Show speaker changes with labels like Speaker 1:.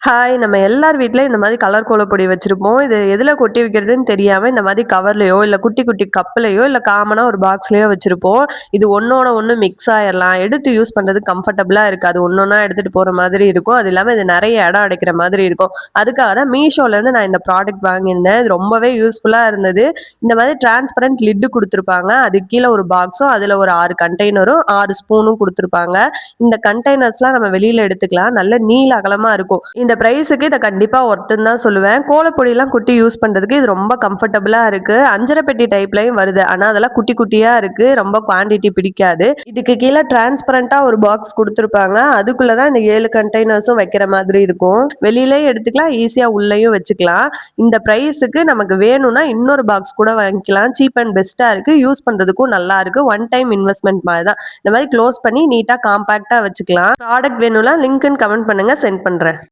Speaker 1: Hi! நம்ம எல்லார் வீட்லயும் இந்த மாரி கலர் கோலப்பொடி வச்சிருப்போம். இது எதுல கொட்டி வைக்கிறதுன்னு தெரியாம இந்த மாரி கவர்லயோ, இல்ல குட்டி குட்டி கப்லயோ, இல்ல காமனா ஒரு பாக்ஸ்லயோ வச்சிருப்போம். இது ஒண்ணோட ஒண்ணு மிக்ஸ் ஆயிரலாம். எடுத்து யூஸ் பண்றதுக்கு கம்ஃபர்டபுளா இருக்காது. ஒண்ணொன்னா எடுத்துட்டு போற மாதிரி இருக்கும். அது இல்லாம இது நெறைய இடம் அடைக்கிற மாதிரி இருக்கும். அதுக்காக தான் மீஷோலேருந்து நான் இந்த ப்ராடக்ட் வாங்கியிருந்தேன். இது ரொம்பவே யூஸ்ஃபுல்லா இருந்தது. இந்த மாரி டிரான்ஸ்பரண்ட் லிட் குடுத்துருப்பாங்க. அதுக்கு கீழ ஒரு பாக்ஸும், அதுல ஒரு 6 கண்டெய்னரும், 6 ஸ்பூனும் குடுத்துருப்பாங்க. இந்த கண்டெய்னர்ஸ்லாம் நம்ம வெளியில எடுத்துக்கலாம். நல்ல நீள அகலமா இருக்கும். இந்த பிரைஸுக்கு இத கண்டிப்பா ஒர்த்துன்னு தான் சொல்லுவேன். கோலப்பொடிலாம் கொட்டி யூஸ் பண்றதுக்கு இது ரொம்ப கம்ஃபர்டபுளா இருக்கு. அஞ்சர பெட்டி டைப்லயும் வருது. ஆனா அதெல்லாம் குட்டி குட்டியா இருக்கு. ரொம்ப குவான்டிட்டி பிடிக்காது. இதுக்கு கீழ டிரான்ஸ்பரண்டா ஒரு பாக்ஸ் குடுத்துருப்பாங்க. அதுக்குள்ள தான் இந்த 7 கண்டெய்னர்ஸும் வைக்கிற மாதிரி இருக்கும். வெளியிலயும் எடுத்துக்கலாம். ஈஸியா உள்ளயும் வச்சுக்கலாம். இந்த பிரைஸுக்கு நமக்கு வேணும்னா இன்னொரு பாக்ஸ் கூட வாங்கிக்கலாம். சீப் அண்ட் பெஸ்ட்டா இருக்கு. யூஸ் பண்றதுக்கும் நல்லா இருக்கு. ஒன் டைம் இன்வெஸ்ட்மென்ட் மாரி தான். இந்த மாரி க்ளோஸ் பண்ணி நீட்டா காம்பாக்ட்டா வச்சுக்கலாம். ப்ராடக்ட் வேணும்னா லிங்க்ன்னு கமெண்ட் பண்ணுங்க. சென்ட் பண்றேன்.